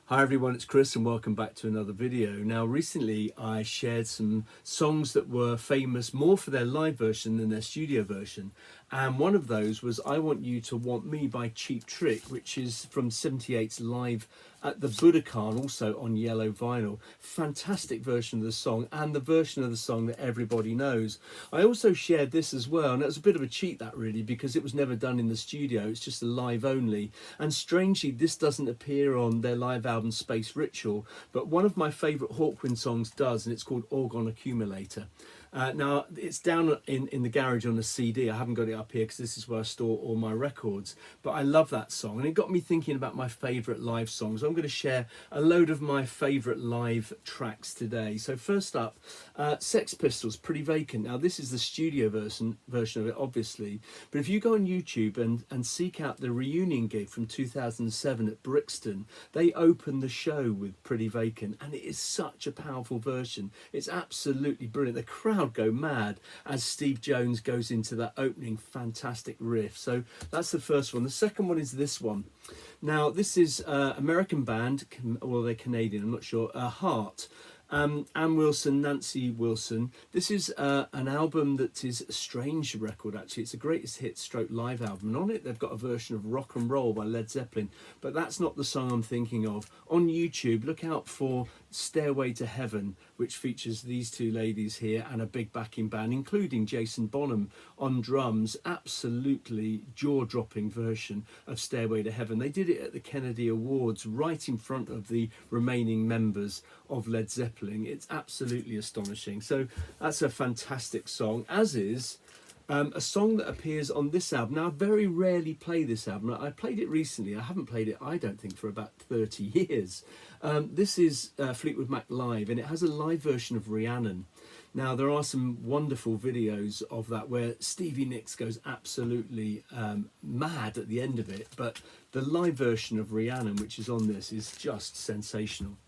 Hi everyone, it's Chris and welcome back to another video. Now recently I shared some songs that were famous more for their live version than their studio version, and one of those was I Want You to Want Me by Cheap Trick, which is from '78's live at the Budokan, also on yellow vinyl. Fantastic version of the song, and the version of the song that everybody knows. I also shared this as well, and it was a bit of a cheat, that really, because it was never done in the studio. It's just a live only, and strangely this doesn't appear on their live album Space Ritual, but one of my favourite Hawkwind songs does, and it's called Orgon Accumulator. Now it's down in the garage on a CD. I haven't got it up here because this is where I store all my records, but I love that song, and it got me thinking about my favourite live songs. I'm going to share a load of my favourite live tracks today. So first up, Sex Pistols, Pretty Vacant. Now this is the studio version of it, obviously, but if you go on YouTube and seek out the reunion gig from 2007 at Brixton, they open the show with Pretty Vacant, and it is such a powerful version. It's absolutely brilliant. The crowd go mad as Steve Jones goes into that opening fantastic riff. So that's the first one. The second one is this one. Now this is American band, well they're Canadian, I'm not sure, Heart. Ann Wilson, Nancy Wilson. This is an album that is a strange record, actually. It's a greatest hit stroke live album, and on it they've got a version of Rock and Roll by Led Zeppelin, but that's not the song I'm thinking of. On YouTube, look out for Stairway to Heaven, which features these two ladies here and a big backing band, including Jason Bonham on drums. Absolutely jaw-dropping version of Stairway to Heaven. They did it at the Kennedy Awards right in front of the remaining members of Led Zeppelin. It's absolutely astonishing. So that's a fantastic song, as is a song that appears on this album. Now I very rarely play this album. I played it recently. I haven't played it, I don't think, for about 30 years. This is Fleetwood Mac Live, and it has a live version of Rhiannon. Now there are some wonderful videos of that where Stevie Nicks goes absolutely mad at the end of it, but the live version of Rhiannon, which is on this, is just sensational.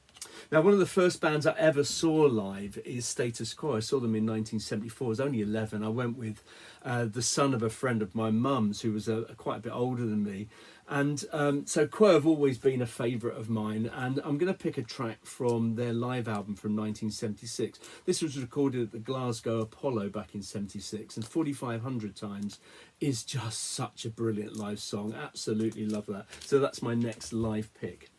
Now, one of the first bands I ever saw live is Status Quo. I saw them in 1974. I was only 11. I went with the son of a friend of my mum's, who was quite a bit older than me. And so Quo have always been a favourite of mine. And I'm going to pick a track from their live album from 1976. This was recorded at the Glasgow Apollo back in '76. And 4,500 Times is just such a brilliant live song. Absolutely love that. So that's my next live pick.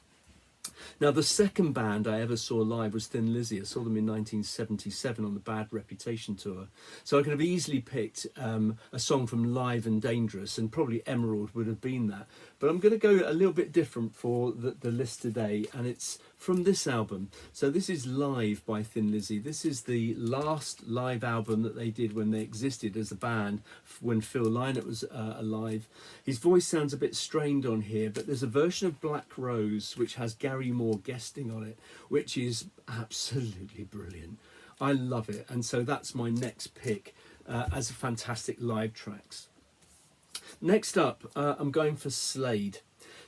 Now, the second band I ever saw live was Thin Lizzy. I saw them in 1977 on the Bad Reputation tour. So I could have easily picked a song from Live and Dangerous, and probably Emerald would have been that. But I'm going to go a little bit different for the list today, and it's from this album. So this is Live by Thin Lizzy. This is the last live album that they did when they existed as a band, when Phil Lynott was alive. His voice sounds a bit strained on here, but there's a version of Black Rose which has Gary Moore guesting on it, which is absolutely brilliant. I love it, and so that's my next pick as a fantastic live tracks. Next up, I'm going for Slade.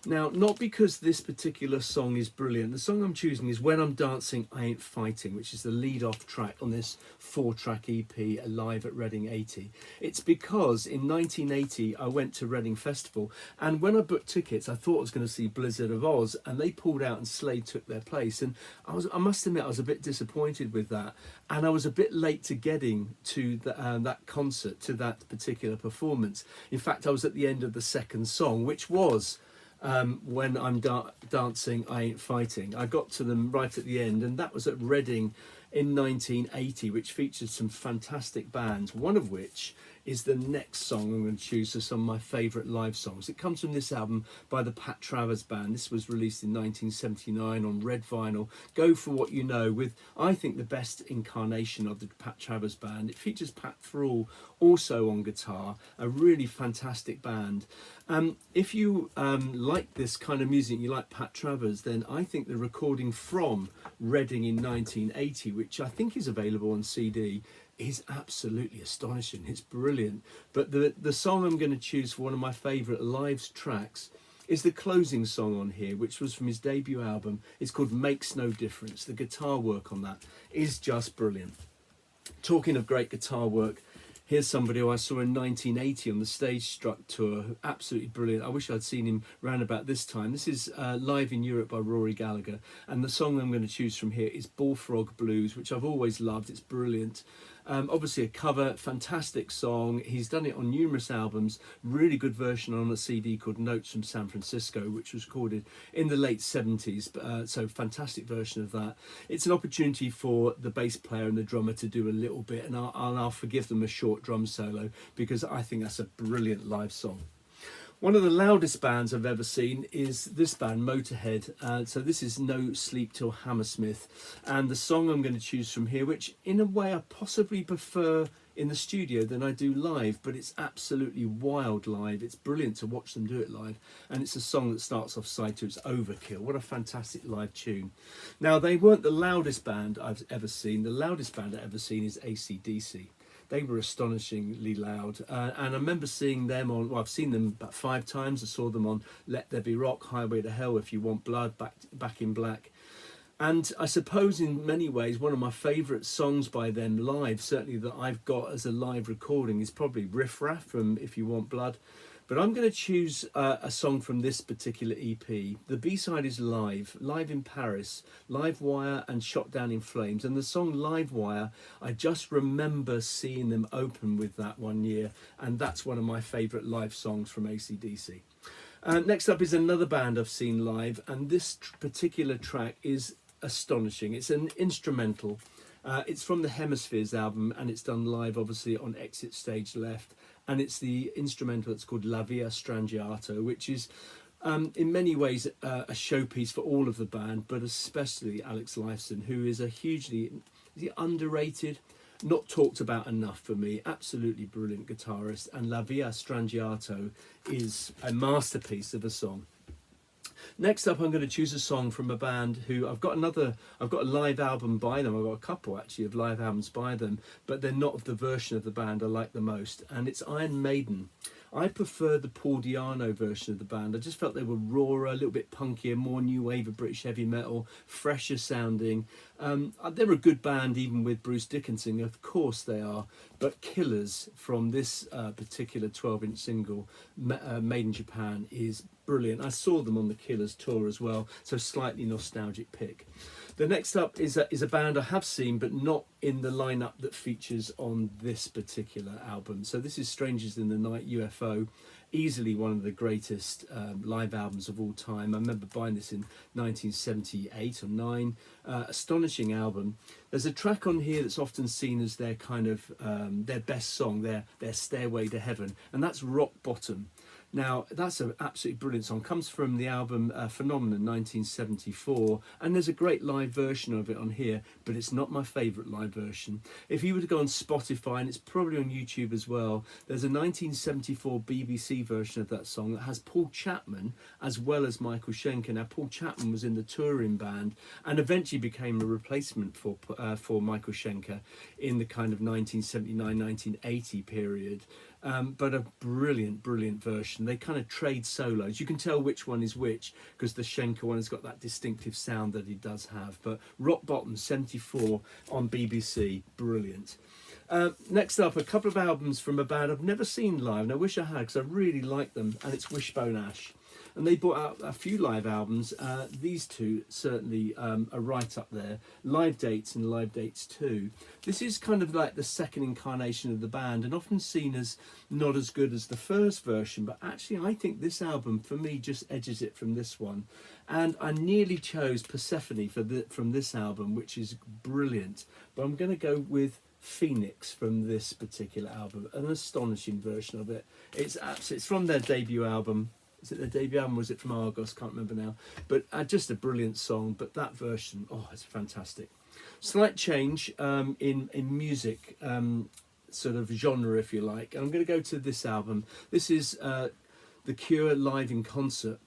Now, not because this particular song is brilliant. The song I'm choosing is When I'm Dancing, I Ain't Fighting, which is the lead-off track on this 4-track EP, Live at Reading 80. It's because in 1980, I went to Reading Festival, and when I booked tickets, I thought I was going to see Blizzard of Oz, and they pulled out and Slade took their place. And I must admit, I was a bit disappointed with that, and I was a bit late to getting to that concert, to that particular performance. In fact, I was at the end of the second song, which was When I'm Dancing, I Ain't Fighting. I got to them right at the end, and that was at Reading in 1980, which featured some fantastic bands, one of which is the next song I'm going to choose as some of my favourite live songs. It comes from this album by the Pat Travers Band. This was released in 1979 on red vinyl. Go For What You Know, with, I think, the best incarnation of the Pat Travers Band. It features Pat Thrall also on guitar, a really fantastic band. If you like this kind of music, you like Pat Travers, then I think the recording from Reading in 1980, which I think is available on CD, is absolutely astonishing. It's brilliant. But the song I'm going to choose for one of my favourite live tracks is the closing song on here, which was from his debut album. It's called Makes No Difference. The guitar work on that is just brilliant. Talking of great guitar work, Here's somebody who I saw in 1980 on the Stage Struck tour, absolutely brilliant. I wish I'd seen him round about this time. This is Live in Europe by Rory Gallagher, and the song I'm going to choose from here is Bullfrog Blues, which I've always loved. It's brilliant. Obviously a cover, fantastic song. He's done it on numerous albums. Really good version on a CD called Notes from San Francisco, which was recorded in the late 70s. So fantastic version of that. It's an opportunity for the bass player and the drummer to do a little bit, and I'll forgive them a short drum solo because I think that's a brilliant live song. One of the loudest bands I've ever seen is this band, Motohead. So this is No Sleep Till Hammersmith. And the song I'm going to choose from here, which in a way I possibly prefer in the studio than I do live, but it's absolutely wild live. It's brilliant to watch them do it live. And it's a song that starts off side two. It's Overkill. What a fantastic live tune. Now, they weren't the loudest band I've ever seen. The loudest band I've ever seen is ACDC. They were astonishingly loud, and I remember seeing them on, well, I've seen them about 5 times. I saw them on Let There Be Rock, Highway to Hell, If You Want Blood, Back in Black. And I suppose in many ways one of my favourite songs by them live, certainly that I've got as a live recording, is probably Riff Raff from If You Want Blood. But I'm going to choose a song from this particular EP. The B-side is Live in Paris, Live Wire and Shot Down in Flames. And the song Live Wire, I just remember seeing them open with that one year. And that's one of my favourite live songs from AC/DC. Next up is another band I've seen live. And this particular track is astonishing. It's an instrumental. It's from the Hemispheres album, and it's done live, obviously, on Exit Stage Left. And it's the instrumental that's called La Via Strangiato, which is in many ways a showpiece for all of the band, but especially Alex Lifeson, who is a hugely underrated, not talked about enough for me, absolutely brilliant guitarist. And La Via Strangiato is a masterpiece of a song. Next up, I'm going to choose a song from a band who I've got a live album by them. I've got a couple actually of live albums by them, but they're not of the version of the band I like the most. And it's Iron Maiden. I prefer the Paul Di'Anno version of the band. I just felt they were rawer, a little bit punkier, more new wave of British heavy metal, fresher sounding. They're a good band even with Bruce Dickinson, of course they are. But Killers from this particular 12-inch single, Made in Japan, is brilliant. I saw them on the Killers tour as well, so slightly nostalgic pick. The next up is a band I have seen, but not in the lineup that features on this particular album. So this is Strangers in the Night, UFO, easily one of the greatest live albums of all time. I remember buying this in 1978 or 9. Astonishing album. There's a track on here that's often seen as their kind of their best song, their Stairway to Heaven, and that's Rock Bottom. Now, that's an absolutely brilliant song. Comes from the album Phenomenon 1974, and there's a great live version of it on here, but it's not my favourite live version. If you were to go on Spotify, and it's probably on YouTube as well, there's a 1974 BBC version of that song that has Paul Chapman as well as Michael Schenker. Now, Paul Chapman was in the touring band and eventually became a replacement for Michael Schenker in the kind of 1979-1980 period. But a brilliant version. They kind of trade solos. You can tell which one is which because the Schenker one has got that distinctive sound that he does have. But Rock Bottom 74 on BBC, brilliant. Next up, a couple of albums from a band I've never seen live, and I wish I had because I really like them, and it's Wishbone Ash. And they brought out a few live albums. These two certainly are right up there. Live Dates and Live Dates 2. This is kind of like the second incarnation of the band and often seen as not as good as the first version. But actually, I think this album, for me, just edges it from this one. And I nearly chose Persephone from this album, which is brilliant. But I'm going to go with Phoenix from this particular album. An astonishing version of it. It's from their debut album. Is it their debut album or was it from Argos? Can't remember now. But just a brilliant song. But that version, it's fantastic. Slight change in music sort of genre, if you like. And I'm going to go to this album. This is The Cure live in concert.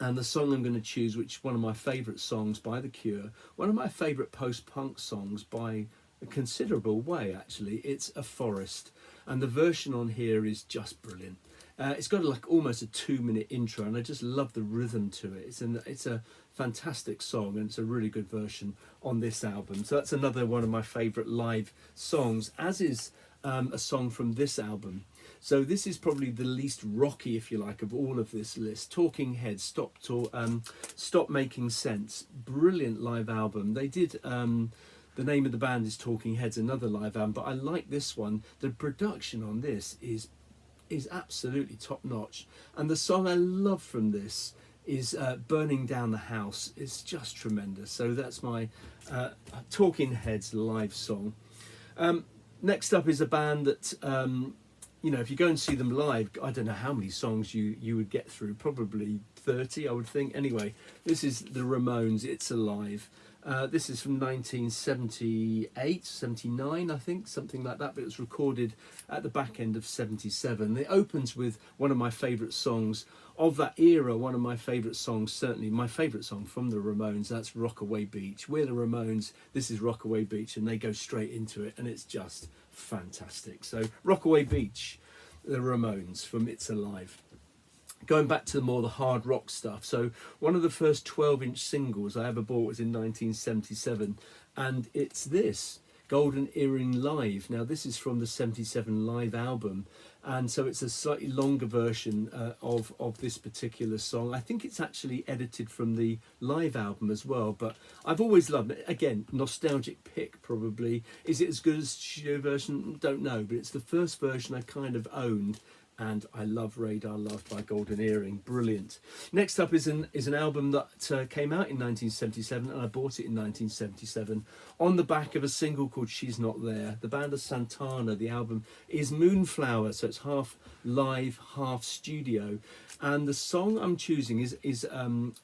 And the song I'm going to choose, which is one of my favourite songs by The Cure, one of my favourite post-punk songs by a considerable way, actually. It's A Forest. And the version on here is just brilliant. It's got like almost a 2-minute intro, and I just love the rhythm to it. It's a fantastic song, and it's a really good version on this album. So that's another one of my favourite live songs, as is a song from this album. So this is probably the least rocky, if you like, of all of this list. Talking Heads, Stop Making Sense. Brilliant live album. They did, the name of the band is Talking Heads, another live album, but I like this one. The production on this is absolutely top notch. And the song I love from this is Burning Down the House. It's just tremendous. So that's my Talking Heads live song. Next up is a band that, you know, if you go and see them live, I don't know how many songs you would get through, probably 30, I would think. Anyway, this is the Ramones, It's Alive. This is from 1978, 79, I think, something like that, but it was recorded at the back end of 77. It opens with one of my favourite songs of that era, one of my favourite songs, certainly my favourite song from the Ramones, that's Rockaway Beach. We're the Ramones, this is Rockaway Beach, and they go straight into it, and it's just fantastic. So Rockaway Beach, the Ramones from It's Alive. Going back to the hard rock stuff, so one of the first 12-inch singles I ever bought was in 1977, and it's this, Golden Earring Live. Now this is from the 77 live album, and so it's a slightly longer version of this particular song. I think it's actually edited from the live album as well, but I've always loved it. Again, nostalgic pick probably. Is it as good as the studio version? Don't know, but it's the first version I kind of owned. And I love Radar Love by Golden Earring. Brilliant. Next up is an album that came out in 1977, and I bought it in 1977 on the back of a single called She's Not There. The band is Santana. The album is Moonflower, so it's half live, half studio. And the song I'm choosing is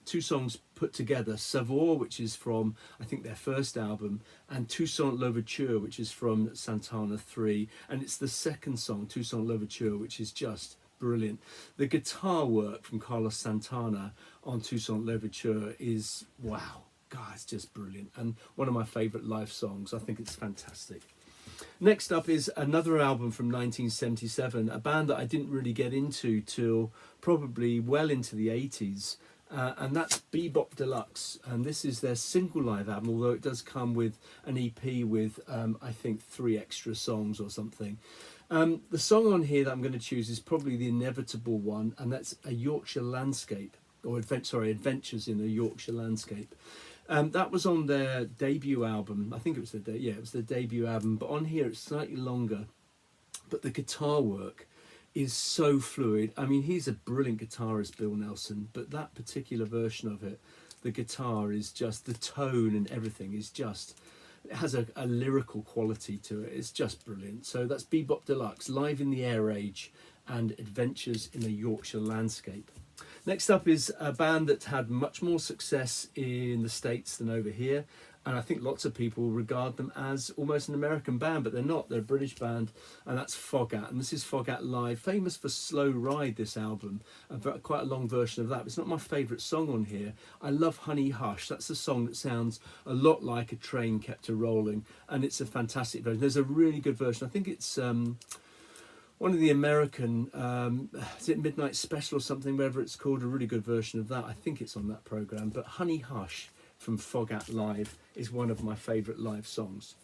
two songs put together. Savoir, which is from, I think, their first album, and Toussaint L'Ouverture, which is from Santana 3. And it's the second song, Toussaint L'Ouverture, which is just brilliant. The guitar work from Carlos Santana on Toussaint L'Ouverture is, wow, God, it's just brilliant. And one of my favourite live songs. I think it's fantastic. Next up is another album from 1977, a band that I didn't really get into till probably well into the 80s, and that's Bop Deluxe, and this is their single live album, although it does come with an EP with I think 3 extra songs or something. The song on here that I'm going to choose is probably the inevitable one, and that's A Yorkshire Landscape, or Adventures in a Yorkshire Landscape. That was on their debut album. I think it was it was their debut album. But on here it's slightly longer. But the guitar work is so fluid. I mean, he's a brilliant guitarist, Bill Nelson. But that particular version of it, the guitar is just, the tone and everything is just, it has a lyrical quality to it. It's just brilliant. So that's Bop Deluxe, Live in the Air Age and Adventures in a Yorkshire Landscape. Next up is a band that had much more success in the States than over here, and I think lots of people regard them as almost an American band, but they're not. They're a British band, and that's Fogat, and this is Fogat Live, famous for Slow Ride, this album, quite a long version of that. It's not my favourite song on here. I love Honey Hush. That's a song that sounds a lot like a train kept a-rolling, and it's a fantastic version. There's a really good version. I think it's one of the American, is it Midnight Special or something, whatever it's called, a really good version of that. I think it's on that programme. But Honey Hush from Fogat Live is one of my favourite live songs.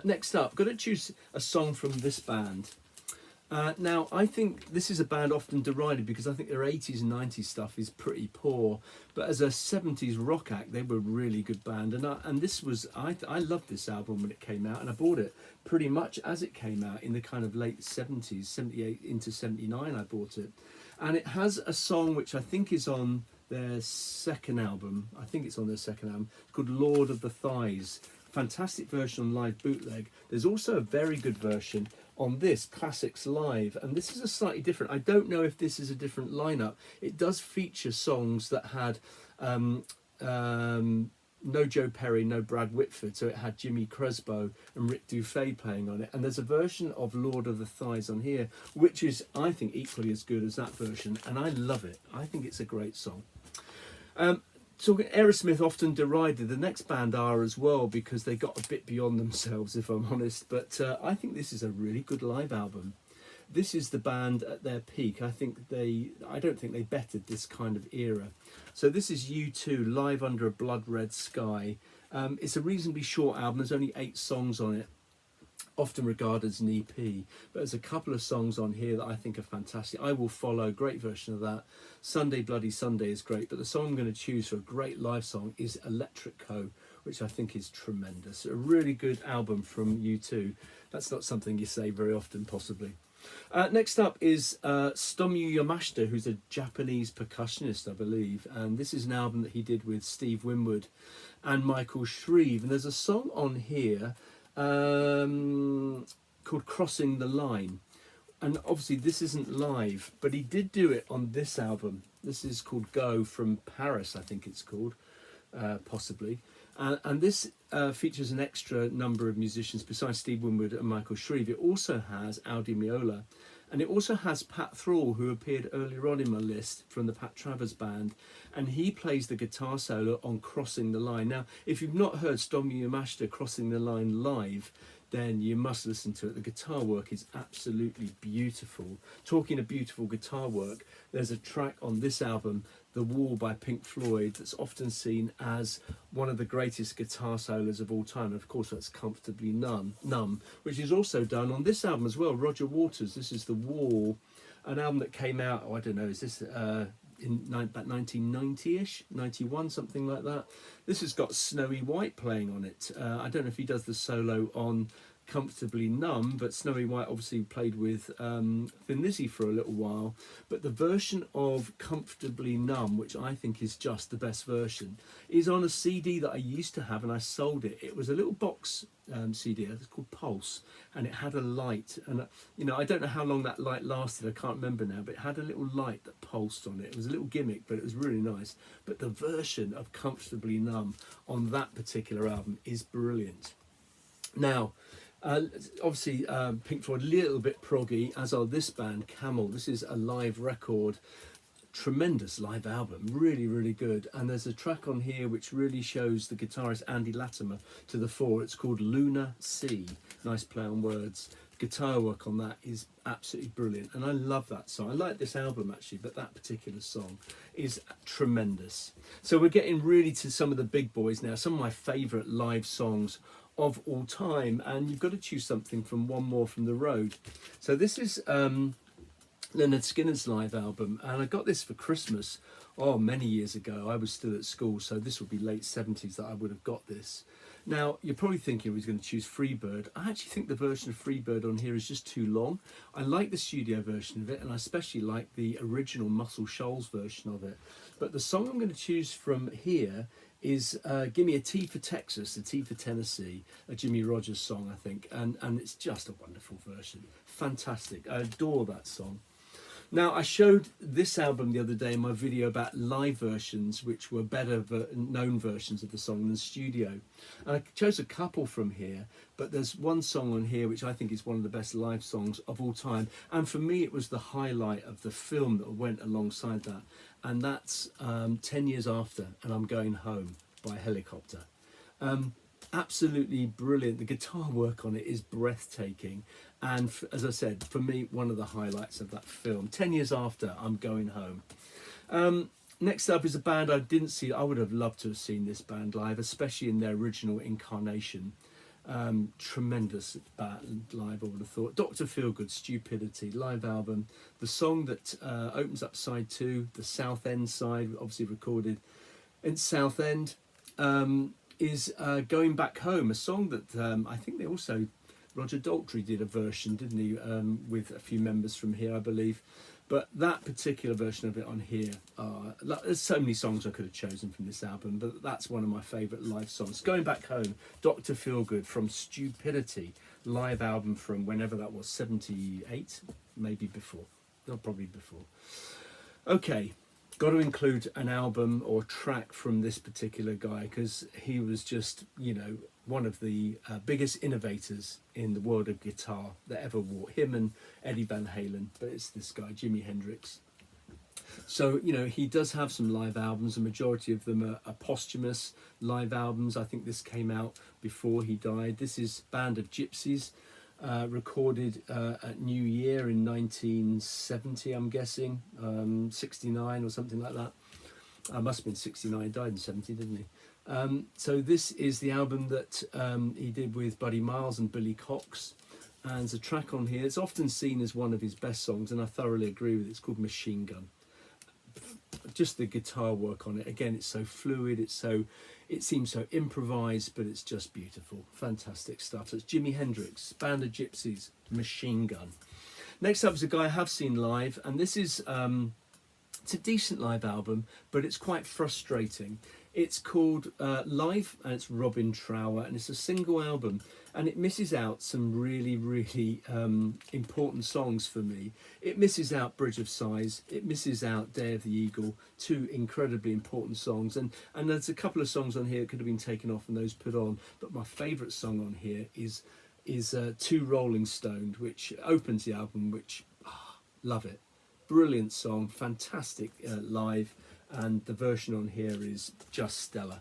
Next up, I've got to choose a song from this band. Now, I think this is a band often derided because I think their 80s and 90s stuff is pretty poor. But as a 70s rock act, they were a really good band. And this was, I loved this album when it came out, and I bought it pretty much as it came out in the kind of late 70s, 78 into 79 I bought it. And it has a song which I think is on their second album. I think it's on their second album. It's called Lord of the Thighs. Fantastic version on live bootleg. There's also a very good version on this Classics Live, and this is a slightly different, I don't know if this is a different lineup. It does feature songs that had no Joe Perry, no Brad Whitford, so it had Jimmy Crespo and Rick Dufay playing on it, and there's a version of Lord of the Thighs on here which is, I think, equally as good as that version, and I love it. I think it's a great song. So Aerosmith often derided, the next band are as well, because they got a bit beyond themselves, if I'm honest. But I think this is a really good live album. This is the band at their peak. I don't think they bettered this kind of era. So this is U2, Live Under a Blood Red Sky. It's a reasonably short album. There's only 8 songs on it. often regarded as an EP, but there's a couple of songs on here that I think are fantastic. I Will Follow, great version of that. Sunday Bloody Sunday is great, but the song I'm going to choose for a great live song is Electrico, which I think is tremendous. A really good album from U2. That's not something you say very often, possibly. Next up is Stomu Yamashita, who's a Japanese percussionist, I believe, and this is an album that he did with Steve Winwood and Michael Shreve, and there's a song on here called Crossing the Line, and obviously this isn't live, but he did do it on this album. This is called Go from Paris, I think it's called, possibly, and this features an extra number of musicians besides Steve Winwood and Michael Shreve. It also has Audi Meola, and it also has Pat Thrall, who appeared earlier on in my list from the Pat Travers band, and he plays the guitar solo on Crossing the Line. Now, if you've not heard Stomu Yamashita Crossing the Line live, then you must listen to it. The guitar work is absolutely beautiful. Talking of beautiful guitar work, there's a track on this album, The Wall by Pink Floyd, that's often seen as one of the greatest guitar solos of all time. And of course, that's Comfortably Numb, which is also done on this album as well. Roger Waters, this is The Wall, an album that came out, I don't know, is this about 1990-ish, 91, something like that. This has got Snowy White playing on it. I don't know if he does the solo on Comfortably Numb, but Snowy White obviously played with Thin Lizzy for a little while. But the version of Comfortably Numb, which I think is just the best version, is on a CD that I used to have, and I sold it. It was a little box CD, it's called Pulse, and it had a light, and you know, I don't know how long that light lasted, I can't remember now, but it had a little light that pulsed on it. It was a little gimmick, but it was really nice. But the version of Comfortably Numb on that particular album is brilliant. Now, obviously Pink Floyd, a little bit proggy, as are this band, Camel. This is a live record, tremendous live album, really, really good. And there's a track on here which really shows the guitarist Andy Latimer to the fore. It's called Lunar Sea. Nice play on words. Guitar work on that is absolutely brilliant, and I love that song. I like this album actually, but that particular song is tremendous. So we're getting really to some of the big boys now, some of my favourite live songs of all time, and you've got to choose something from One More from the Road. So this is Leonard Skinner's live album, and I got this for Christmas many years ago. I was still at school, so this would be late 70s that I would have got this. Now, you're probably thinking he was going to choose Freebird. I actually think the version of Freebird on here is just too long. I like the studio version of it, and I especially like the original Muscle Shoals version of it. But the song I'm going to choose from here is Give Me a T for Texas, a T for Tennessee, a Jimmy Rogers song, I think. And it's just a wonderful version. Fantastic. I adore that song. Now, I showed this album the other day in my video about live versions, which were better known versions of the song than studio. And I chose a couple from here, but there's one song on here which I think is one of the best live songs of all time. And for me, it was the highlight of the film that went alongside that. And that's 10 Years After, and I'm Going Home by Helicopter. Absolutely brilliant. The guitar work on it is breathtaking, and as I said, for me, one of the highlights of that film. 10 Years After, I'm Going Home. Next up is a band I didn't see. I would have loved to have seen this band live, especially in their original incarnation. Tremendous band live, I would have thought. Dr. Feelgood, Stupidity, live album. The song that opens up side 2, the South End side, obviously recorded in South End, is Going Back Home, a song that I think they also, Roger Daltrey did a version, didn't he, with a few members from here, I believe. But that particular version of it on here, there's so many songs I could have chosen from this album, but that's one of my favourite live songs. Going Back Home, Dr. Feelgood from Stupidity, live album from whenever that was, 78, maybe before, no, probably before. Okay. Got to include an album or track from this particular guy, because he was just, you know, one of the biggest innovators in the world of guitar that ever walked. Him and Eddie Van Halen, but it's this guy, Jimi Hendrix. So, you know, he does have some live albums. A majority of them are posthumous live albums. I think this came out before he died. This is Band of Gypsies, recorded at New Year in 1970, I'm guessing, 69 or something like that. Must have been 69, died in 70, didn't he? So this is the album that he did with Buddy Miles and Billy Cox. And there's a track on here. It's often seen as one of his best songs, and I thoroughly agree with it. It's called Machine Gun. Just the guitar work on it. Again, it's so fluid. It seems so improvised, but it's just beautiful. Fantastic stuff. So it's Jimi Hendrix, Band of Gypsies, Machine Gun. Next up is a guy I have seen live, and this is it's a decent live album, but it's quite frustrating. It's called Live, and it's Robin Trower, and it's a single album, and it misses out some really, really important songs for me. It misses out Bridge of Sighs, it misses out Day of the Eagle, two incredibly important songs, and there's a couple of songs on here that could have been taken off and those put on, but my favourite song on here is Two Rolling Stoned, which opens the album, which, love it. Brilliant song, fantastic live, and the version on here is just stellar.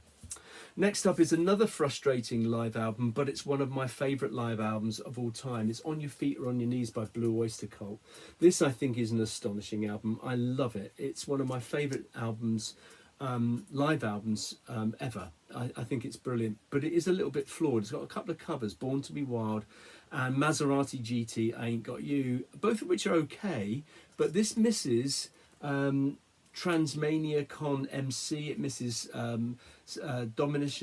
Next up is another frustrating live album, but it's one of my favourite live albums of all time. It's On Your Feet or On Your Knees by Blue Oyster Cult. This, I think, is an astonishing album. I love it. It's one of my favourite albums, live albums ever. I think it's brilliant, but it is a little bit flawed. It's got a couple of covers, Born to Be Wild and Maserati GT, I Ain't Got You, both of which are okay, but this misses Transmania Con MC, it misses Dominance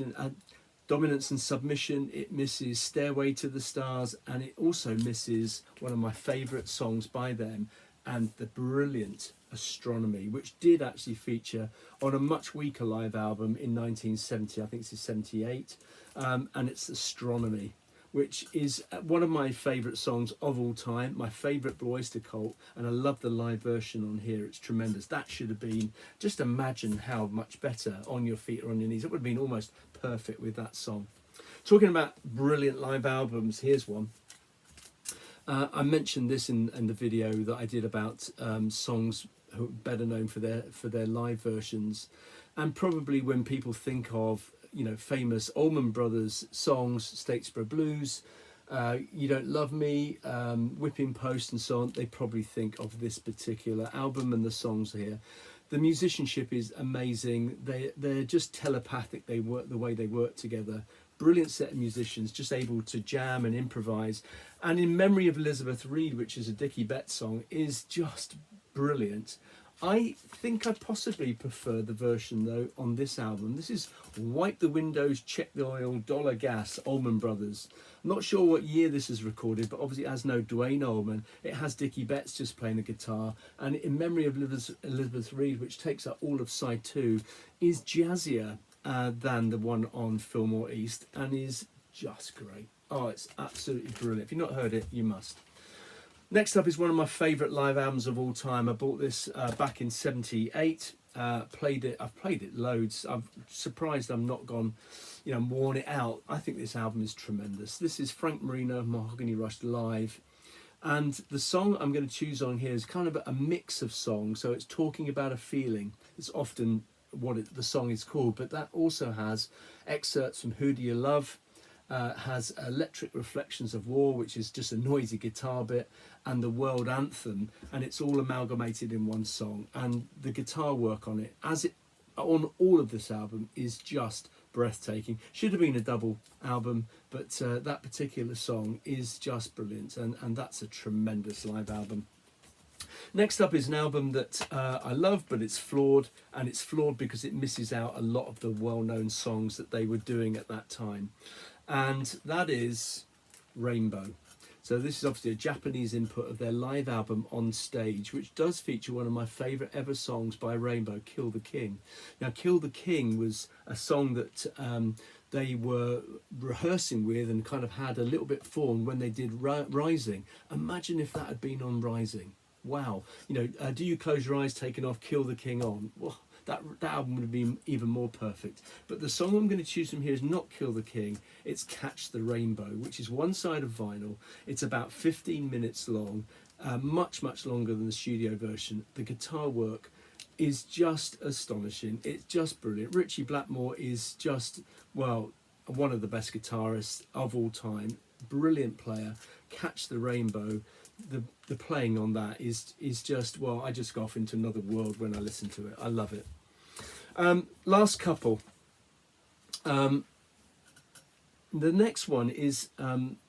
and Submission, it misses Stairway to the Stars, and it also misses one of my favourite songs by them, and the brilliant Astronomy, which did actually feature on a much weaker live album in 1970, I think it's 78, and it's Astronomy, which is one of my favourite songs of all time, my favourite Blue Oyster Cult, and I love the live version on here. It's tremendous. That should have been, just imagine how much better On Your Feet or On Your Knees. It would have been almost perfect with that song. Talking about brilliant live albums, here's one. I mentioned this in the video that I did about songs who are better known for their live versions, and probably when people think of famous Alman Brothers songs, Statesboro Blues, You Don't Love Me, Whipping Post and so on, they probably think of this particular album and the songs here. The musicianship is amazing. They're just telepathic. They work the way they work together. Brilliant set of musicians, just able to jam and improvise. And In Memory of Elizabeth Reed, which is a Dickie Betts song, is just brilliant. I think I possibly prefer the version though on this album. This is Wipe the Windows, Check the Oil, Dollar Gas, Allman Brothers. I'm not sure what year this is recorded, but obviously it has no Duane Allman. It has Dickie Betts just playing the guitar. And In Memory of Elizabeth Reed, which takes up all of side 2, is jazzier than the one on Fillmore East, and is just great. Oh, it's absolutely brilliant. If you've not heard it, you must. Next up is one of my favourite live albums of all time. I bought this back in '78. I've played it loads. I'm surprised I'm not gone, worn it out. I think this album is tremendous. This is Frank Marino, Mahogany Rush live. And the song I'm going to choose on here is kind of a mix of songs. So it's talking about a feeling. It's often what the song is called, but that also has excerpts from Who Do You Love, has Electric Reflections of War, which is just a noisy guitar bit, and the World Anthem, and it's all amalgamated in one song. And the guitar work on it, on all of this album, is just breathtaking. Should have been a double album, but that particular song is just brilliant, and that's a tremendous live album. Next up is an album that I love, but it's flawed, and it's flawed because it misses out a lot of the well-known songs that they were doing at that time, and that is Rainbow. So this is obviously a Japanese input of their live album On Stage, which does feature one of my favourite ever songs by Rainbow, Kill the King. Now, Kill the King was a song that they were rehearsing with and kind of had a little bit formed when they did Rising. Imagine if that had been on Rising. Wow. Do You Close Your Eyes taken off, Kill the King on. Well, that album would have been even more perfect. But the song I'm going to choose from here is not Kill the King, it's Catch the Rainbow, which is one side of vinyl. It's about 15 minutes long, much longer than the studio version. The guitar work is just astonishing. It's just brilliant. Richie Blackmore is just, one of the best guitarists of all time. Brilliant player. Catch the Rainbow. The playing on that is just, I just go off into another world when I listen to it. I love it. Last couple. The next one is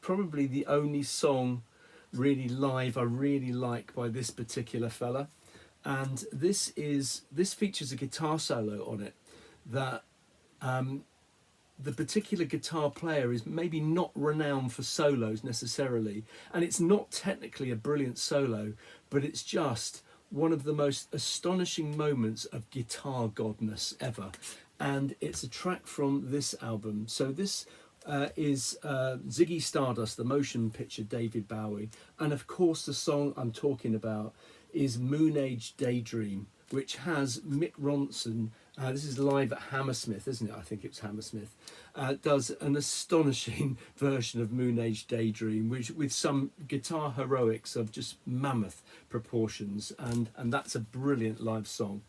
probably the only song really live I really like by this particular fella, and this features a guitar solo on it that the particular guitar player is maybe not renowned for solos necessarily, and it's not technically a brilliant solo, but it's just one of the most astonishing moments of guitar godness ever. And it's a track from this album. So this is Ziggy Stardust, the motion picture David Bowie, and of course the song I'm talking about is Moon Age Daydream, which has Mick Ronson, this is live at Hammersmith, isn't it? I think it's Hammersmith, does an astonishing version of Moon Age Daydream, which with some guitar heroics of just mammoth proportions, and that's a brilliant live song.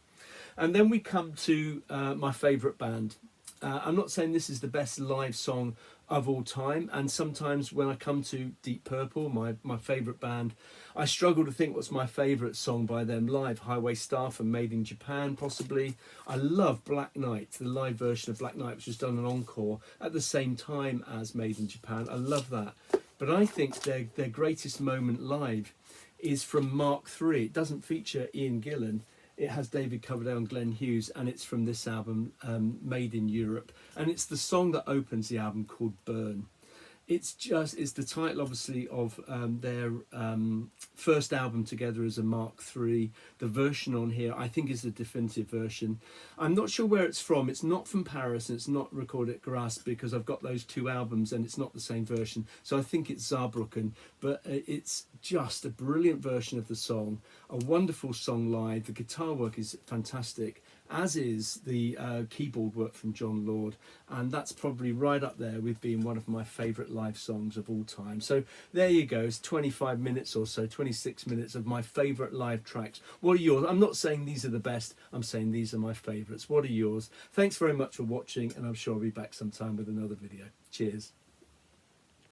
And then we come to my favourite band. I'm not saying this is the best live song of all time, and sometimes when I come to Deep Purple, my favourite band, I struggle to think what's my favourite song by them live. Highway Star from Maiden Japan, possibly. I love Black Knight, the live version of Black Knight, which was done an encore at the same time as Maiden Japan. I love that. But I think their greatest moment live is from Mark III. It doesn't feature Ian Gillan. It has David Coverdale and Glenn Hughes, and it's from this album, Made in Europe. And it's the song that opens the album called Burn. It's the title, obviously, of their first album together as a Mark III. The version on here, I think, is the definitive version. I'm not sure where it's from. It's not from Paris, and it's not recorded at Grasse, because I've got those two albums, and it's not the same version. So I think it's Saarbrücken, but it's just a brilliant version of the song. A wonderful song live. The guitar work is fantastic, as is the keyboard work from John Lord, and that's probably right up there with being one of my favourite live songs of all time. So there you go, it's 25 minutes or so, 26 minutes of my favourite live tracks. What are yours? I'm not saying these are the best, I'm saying these are my favourites. What are yours? Thanks very much for watching, and I'm sure I'll be back sometime with another video. Cheers.